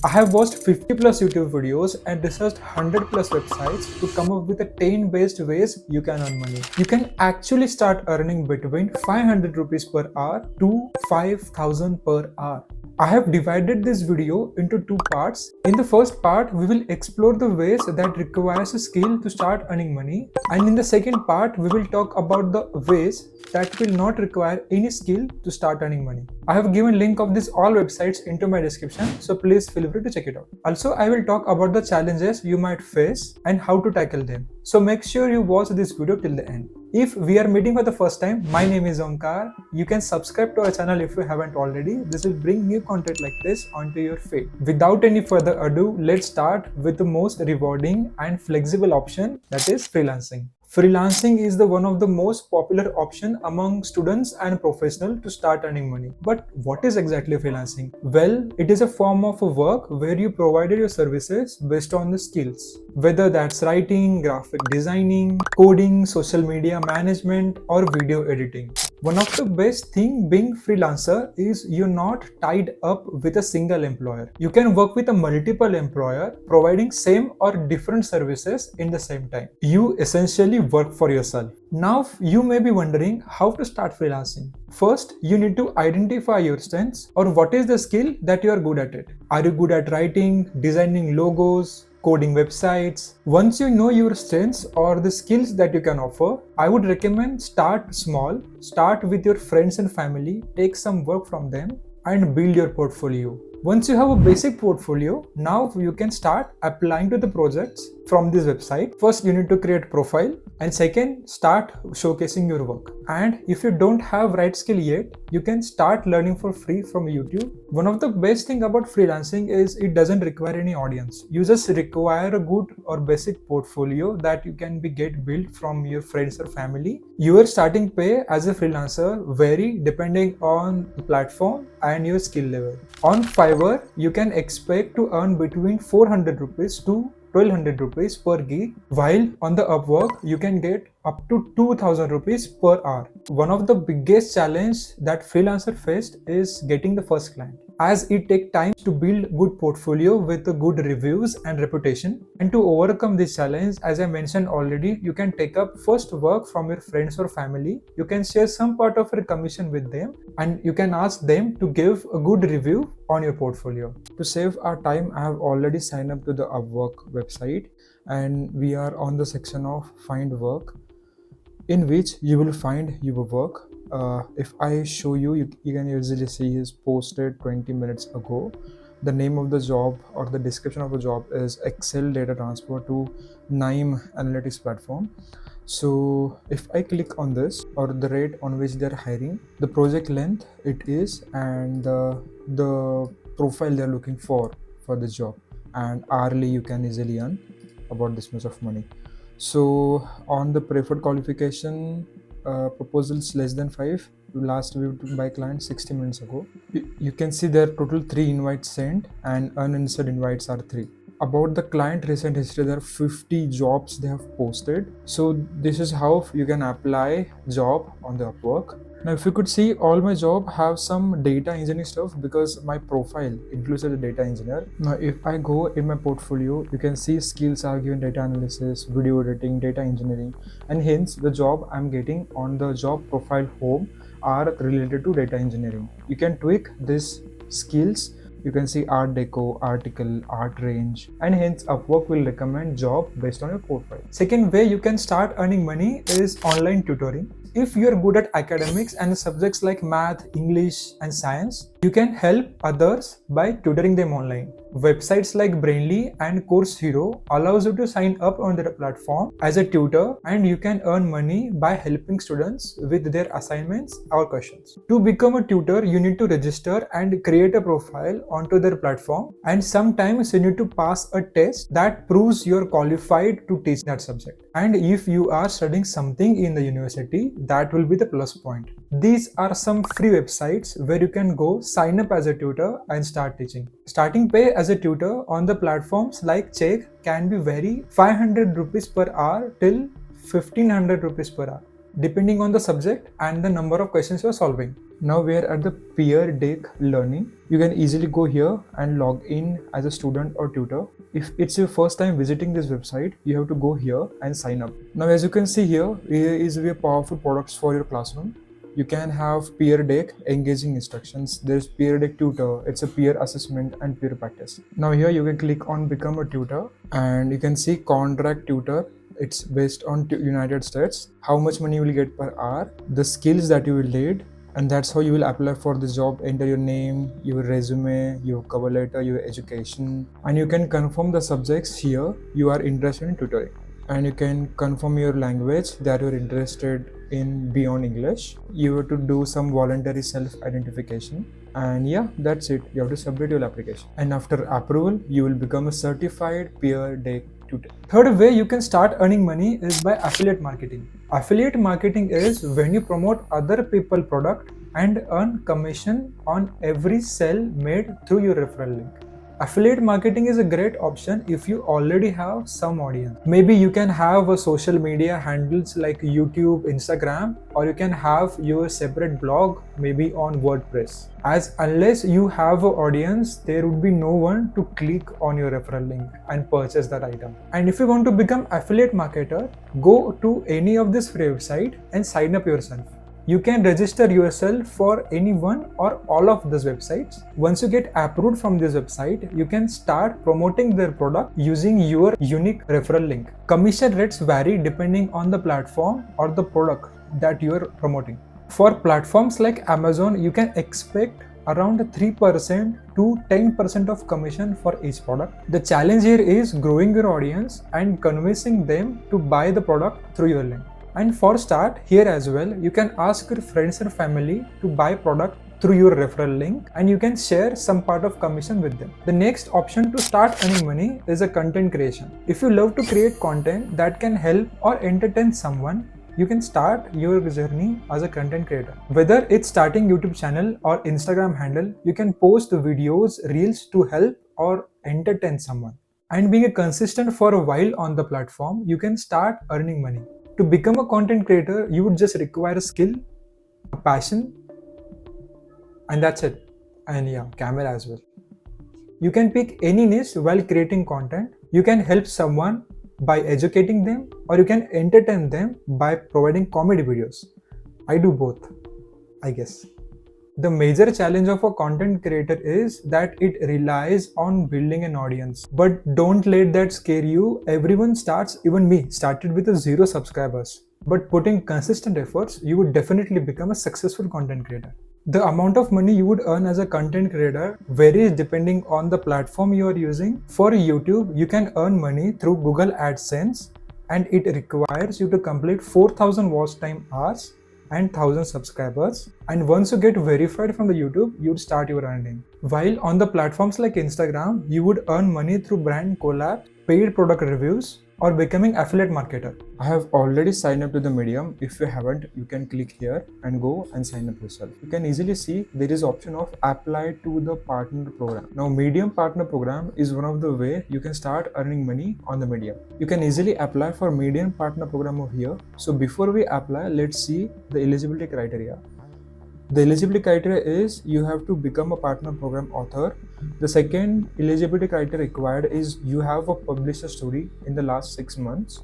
I have watched 50 plus YouTube videos and researched 100 plus websites to come up with a 10 based ways you can earn money. You can actually start earning between 500 rupees per hour to 5000 per hour. I have divided this video into two parts. In the first part, we will explore the ways that requires a skill to start earning money. And in the second part, we will talk about the ways that will not require any skill to start earning money. I have given link of these all websites into my description, so please feel free to check it out. Also, I will talk about the challenges you might face and how to tackle them. So make sure you watch this video till the end. If we are meeting for the first time, my name is Omkar. You can subscribe to our channel if you haven't already. This will bring new content like this onto your feed. Without any further ado, let's start with the most rewarding and flexible option, that is freelancing. Freelancing is the one of the most popular option among students and professionals to start earning money. But what is exactly freelancing? Well, it is a form of a work where you provide your services based on the skills. Whether that's writing, graphic designing, coding, social media management, or video editing. One of the best thing being freelancer is you're not tied up with a single employer. You can work with a multiple employer providing same or different services in the same time. You essentially work for yourself. Now you may be wondering how to start freelancing. First, you need to identify your strengths or what is the skill that you are good at it. Are you good at writing, designing logos, coding websites? Once you know your strengths or the skills that you can offer, I would recommend start small, start with your friends and family, take some work from them and build your portfolio. Once you have a basic portfolio, now you can start applying to the projects from this website. First, you need to create profile and second, start showcasing your work. And if you don't have right skill yet, you can start learning for free from YouTube. One of the best thing about freelancing is it doesn't require any audience. You just require a good or basic portfolio that you can get built from your friends or family. Your starting pay as a freelancer vary depending on the platform and your skill level. On Fiverr, you can expect to earn between 400 rupees to 1200 rupees per gig, while on the Upwork you can get up to 2000 rupees per hour. One of the biggest challenge that freelancer faced is getting the first client, as it takes time to build good portfolio with good reviews and reputation. And to overcome this challenge, as I mentioned already, you can take up first work from your friends or family. You can share some part of your commission with them and you can ask them to give a good review on your portfolio. To save our time, I have already signed up to the Upwork website and we are on the section of find work, in which you will find your work. If I show you, you can easily see is posted 20 minutes ago. The name of the job or the description of the job is Excel data transfer to NIME analytics platform. So if I click on this, or the rate on which they're hiring, the project length it is, and the profile they're looking for the job, and hourly you can easily earn about this much of money. So on the preferred qualification, proposals less than 5, last viewed by client 60 minutes ago. You can see there are total 3 invites sent and unanswered invites are 3. About the client recent history, there are 50 jobs they have posted. So this is how you can apply job on the Upwork. Now if you could see, all my job have some data engineering stuff because my profile includes as a data engineer. Now if I go in my portfolio, you can see skills are given data analysis, video editing, data engineering, and hence the job I'm getting on the job profile home are related to data engineering. You can tweak these skills. You can see art deco, article, art range, and hence Upwork will recommend job based on your profile. Second way you can start earning money is online tutoring. If you are good at academics and subjects like math, English, and science, you can help others by tutoring them online. Websites like Brainly and Course Hero allows you to sign up on their platform as a tutor and you can earn money by helping students with their assignments or questions. To become a tutor, you need to register and create a profile onto their platform, and sometimes you need to pass a test that proves you're qualified to teach that subject. And if you are studying something in the university, that will be the plus point. These are some free websites where you can go sign up as a tutor and start teaching. Starting pay as a tutor on the platforms like Check can be vary 500 rupees per hour till 1500 rupees per hour, depending on the subject and the number of questions you are solving. Now we are at the peer deck learning. You can easily go here and log in as a student or tutor. If it's your first time visiting this website, you have to go here and sign up. Now as you can see here is your powerful products for your classroom. You can have peer deck, engaging instructions. There's peer deck tutor, it's a peer assessment and peer practice. Now here you can click on become a tutor and you can see contract tutor. It's based on United States, how much money you will get per hour, the skills that you will need, and that's how you will apply for the job. Enter your name, your resume, your cover letter, your education, and you can confirm the subjects here you are interested in tutoring. And you can confirm your language that you're interested in beyond English. You have to do some voluntary self-identification. And yeah, that's it. You have to submit your application. And after approval, you will become a certified peer deck tutor. Third way you can start earning money is by affiliate marketing. Affiliate marketing is when you promote other people's product and earn commission on every sale made through your referral link. Affiliate marketing is a great option if you already have some audience. Maybe you can have a social media handles like YouTube, Instagram, or you can have your separate blog, maybe on WordPress. As unless you have an audience, there would be no one to click on your referral link and purchase that item. And if you want to become affiliate marketer, go to any of this free website and sign up yourself. You can register yourself for any one or all of these websites. Once you get approved from this website, you can start promoting their product using your unique referral link. Commission rates vary depending on the platform or the product that you are promoting. For platforms like Amazon, you can expect around 3% to 10% of commission for each product. The challenge here is growing your audience and convincing them to buy the product through your link. And for start, here as well, you can ask your friends and family to buy product through your referral link and you can share some part of commission with them. The next option to start earning money is a content creation. If you love to create content that can help or entertain someone, you can start your journey as a content creator. Whether it's starting YouTube channel or Instagram handle, you can post videos, reels to help or entertain someone. And being consistent for a while on the platform, you can start earning money. To become a content creator, you would just require a skill, a passion, and that's it. And yeah, camera as well. You can pick any niche while creating content. You can help someone by educating them, or you can entertain them by providing comedy videos. I do both, I guess. The major challenge of a content creator is that it relies on building an audience. But don't let that scare you. Everyone starts, even me, started with 0 subscribers. But putting consistent efforts, you would definitely become a successful content creator. The amount of money you would earn as a content creator varies depending on the platform you are using. For YouTube, you can earn money through Google AdSense and it requires you to complete 4,000 watch time hours and 1,000 subscribers, and once you get verified from the YouTube, you would start your earning. While on the platforms like Instagram, you would earn money through brand collab, paid product reviews, or becoming affiliate marketer. I have already signed up to the Medium. If you haven't, you can click here and go and sign up yourself. You can easily see there is option of apply to the partner program. Now Medium partner program is one of the way you can start earning money on the Medium. You can easily apply for Medium partner program over here. So before we apply, let's see the eligibility criteria. The eligibility criteria is you have to become a partner program author. The second eligibility criteria required is you have a published story in the last 6 months.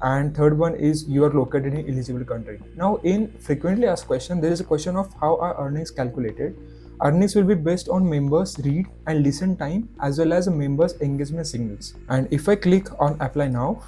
And third one is you are located in eligible country. Now in frequently asked question, there is a question of how are earnings calculated. Earnings will be based on members read and listen time as well as members engagement signals. And if I click on apply now,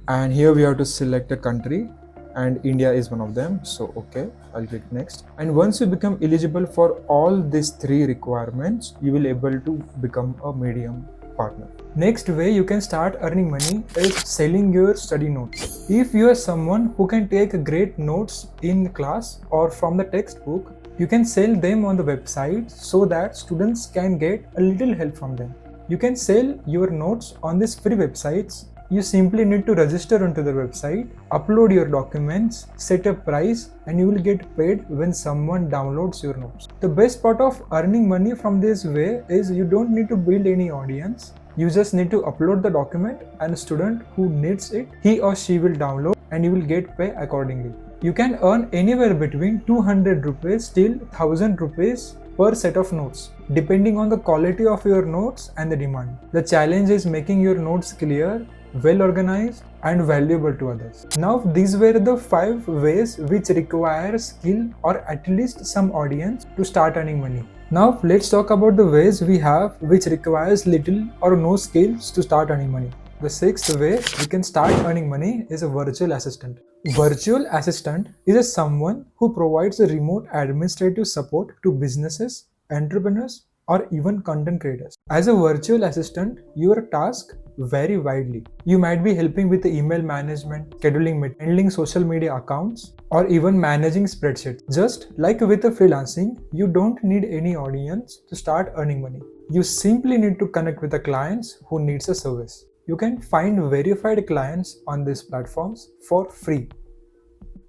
and here we have to select a country, and India is one of them, so okay, I'll click next. And once you become eligible for all these 3 requirements, you will able to become a Medium partner. Next way you can start earning money is selling your study notes. If you are someone who can take great notes in class or from the textbook, you can sell them on the website so that students can get a little help from them. You can sell your notes on these free websites. You simply need to register onto the website, upload your documents, set a price, and you will get paid when someone downloads your notes. The best part of earning money from this way is you don't need to build any audience. You just need to upload the document and a student who needs it, he or she will download and you will get paid accordingly. You can earn anywhere between 200 rupees till 1000 rupees per set of notes, depending on the quality of your notes and the demand. The challenge is making your notes clear, well organized, and valuable to others. Now, these were the 5 ways which require skill or at least some audience to start earning money. Now, let's talk about the ways we have which requires little or no skills to start earning money. The 6th way we can start earning money is a virtual assistant. Virtual assistant is someone who provides a remote administrative support to businesses, entrepreneurs, or even content creators. As a virtual assistant, your tasks vary widely. You might be helping with the email management, scheduling, handling social media accounts, or even managing spreadsheets. Just like with the freelancing, you don't need any audience to start earning money. You simply need to connect with the clients who needs a service. You can find verified clients on these platforms for free.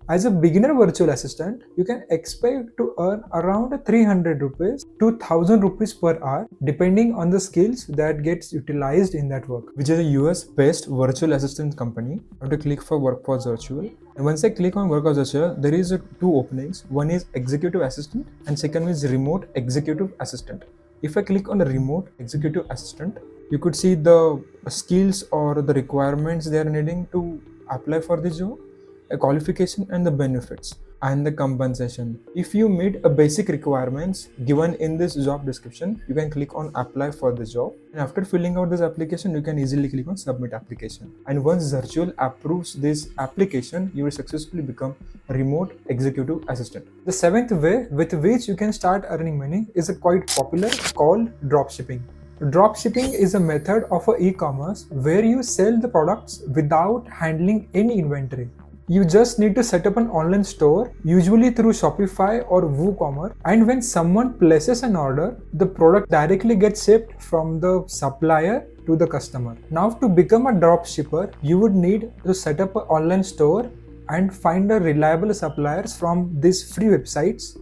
As a beginner virtual assistant, you can expect to earn around 300 rupees to 1000 rupees per hour, depending on the skills that gets utilized in that work. Which is a US-based virtual assistant company. I have to click for Workforce Virtual. And once I click on Workforce Virtual, there is 2 openings. One is Executive Assistant and second is Remote Executive Assistant. If I click on the Remote Executive Assistant, you could see the skills or the requirements they are needing to apply for the job, a qualification and the benefits and the compensation. If you meet a basic requirements given in this job description, you can click on apply for the job. And after filling out this application, you can easily click on submit application. And once Virtual approves this application, you will successfully become a remote executive assistant. The 7th way with which you can start earning money is quite popular, called dropshipping. Dropshipping is a method of e-commerce where you sell the products without handling any inventory. You just need to set up an online store, usually through Shopify or WooCommerce, and when someone places an order, the product directly gets shipped from the supplier to the customer. Now, to become a dropshipper, you would need to set up an online store and find a reliable suppliers from these free websites.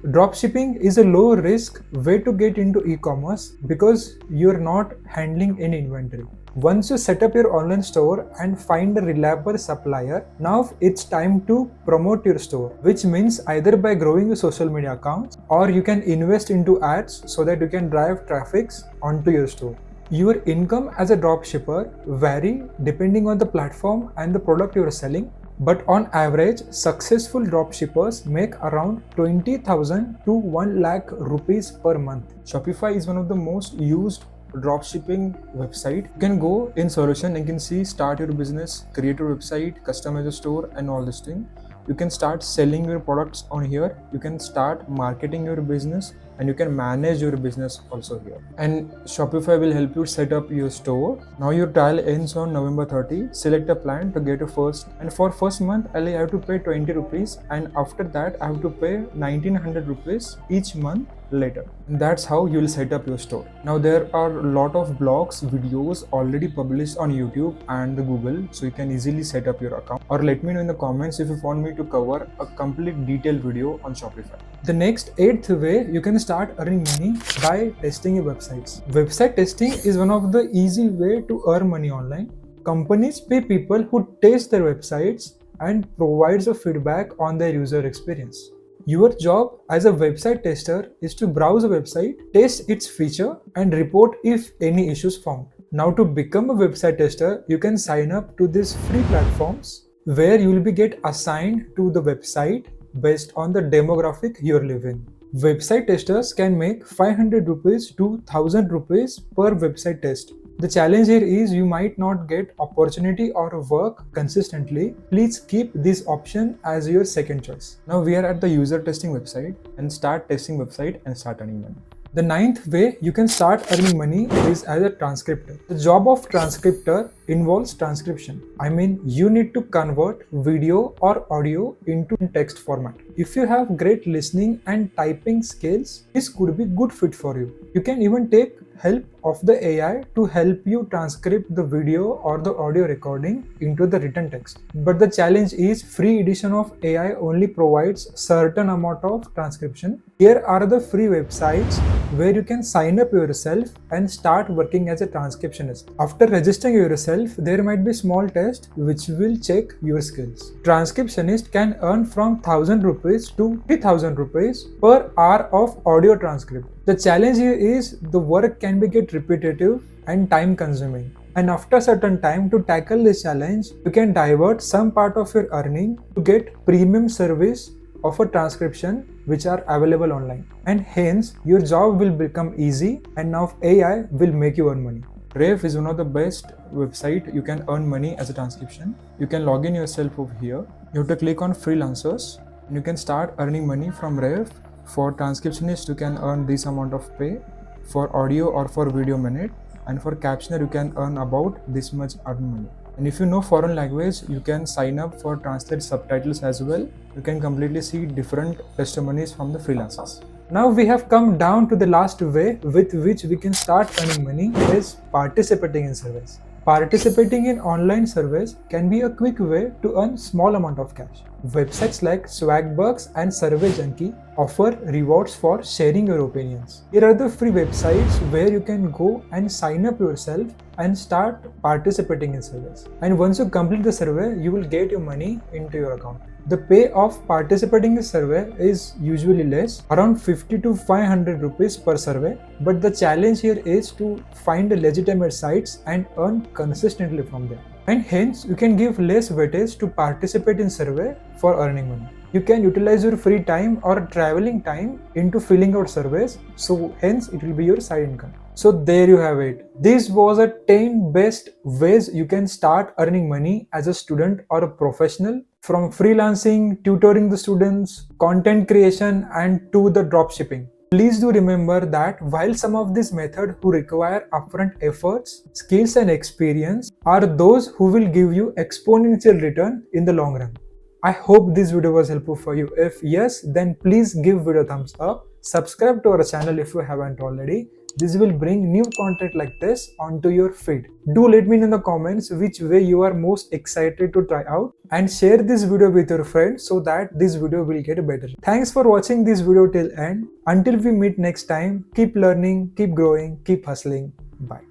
Dropshipping is a low risk way to get into e-commerce because you're not handling any inventory. Once you set up your online store and find a reliable supplier, now it's time to promote your store, which means either by growing your social media accounts or you can invest into ads so that you can drive traffic onto your store. Your income as a dropshipper vary depending on the platform and the product you are selling. But on average, successful dropshippers make around 20,000 to 1 lakh rupees per month. Shopify is one of the most used dropshipping website. You can go in solution and you can see start your business, create your website, customize a store and all this thing. You can start selling your products on here. You can start marketing your business and you can manage your business also here. And Shopify will help you set up your store. Now your trial ends on November 30. Select a plan to get a first. And for first month, I have to pay 20 rupees. And after that, I have to pay 1900 rupees each month later. And that's how you will set up your store. Now there are a lot of blogs, videos already published on YouTube and the Google. So you can easily set up your account. Or let me know in the comments if you want me to cover a complete detailed video on Shopify. The next 8th way you can start earning money by testing your websites. Website testing is one of the easy way to earn money online. Companies pay people who test their websites and provides a feedback on their user experience. Your job as a website tester is to browse a website, test its feature and report if any issues found. Now to become a website tester, you can sign up to these free platforms where you will get assigned to the website based on the demographic you live in. Website testers can make 500 rupees to 1000 rupees per website test. The challenge here is you might not get opportunity or work consistently. Please keep this option as your second choice. Now we are at the user testing website and start testing website and start earning money. The 9th way you can start earning money is as a transcriptor. The job of transcriptor involves transcription. I mean, you need to convert video or audio into text format. If you have great listening and typing skills, this could be good fit for you. You can even take help of the AI to help you transcribe the video or the audio recording into the written text. But the challenge is free edition of AI only provides certain amount of transcription. Here are the free websites where you can sign up yourself and start working as a transcriptionist. After registering yourself, itself, there might be small tests which will check your skills. Transcriptionist can earn from 1000 rupees to 3000 rupees per hour of audio transcript. The challenge here is the work can be get repetitive and time consuming. And after a certain time, to tackle this challenge, you can divert some part of your earning to get premium service of a transcription which are available online. And hence, your job will become easy and now AI will make you earn money. Rave is one of the best website you can earn money as a transcription. You can log in yourself over here. You have to click on freelancers and you can start earning money from Rave. For transcriptionist, you can earn this amount of pay. For audio or for video minute, and for captioner you can earn about this much earn money. And if you know foreign language, you can sign up for translate subtitles as well. You can completely see different testimonies from the freelancers. Now we have come down to the last way with which we can start earning money is participating in surveys. Participating in online surveys can be a quick way to earn small amount of cash. Websites like Swagbucks and Survey Junkie offer rewards for sharing your opinions. Here are the free websites where you can go and sign up yourself and start participating in surveys. And once you complete the survey, you will get your money into your account. The pay of participating in the survey is usually less, around 50 to 500 rupees per survey. But the challenge here is to find legitimate sites and earn consistently from them. And hence, you can give less weightage to participate in survey for earning money. You can utilize your free time or traveling time into filling out surveys, so hence it will be your side income. So there you have it. This was a 10 best ways you can start earning money as a student or a professional, from freelancing, tutoring the students, content creation, and to the dropshipping. Please do remember that while some of these methods who require upfront efforts, skills and experience are those who will give you exponential return in the long run. I hope this video was helpful for you. If yes, then please give video a thumbs up. Subscribe to our channel if you haven't already. This will bring new content like this onto your feed. Do let me know in the comments which way you are most excited to try out, and share this video with your friends so that this video will get better. Thanks for watching this video till end. Until we meet next time, keep learning, keep growing, keep hustling. Bye.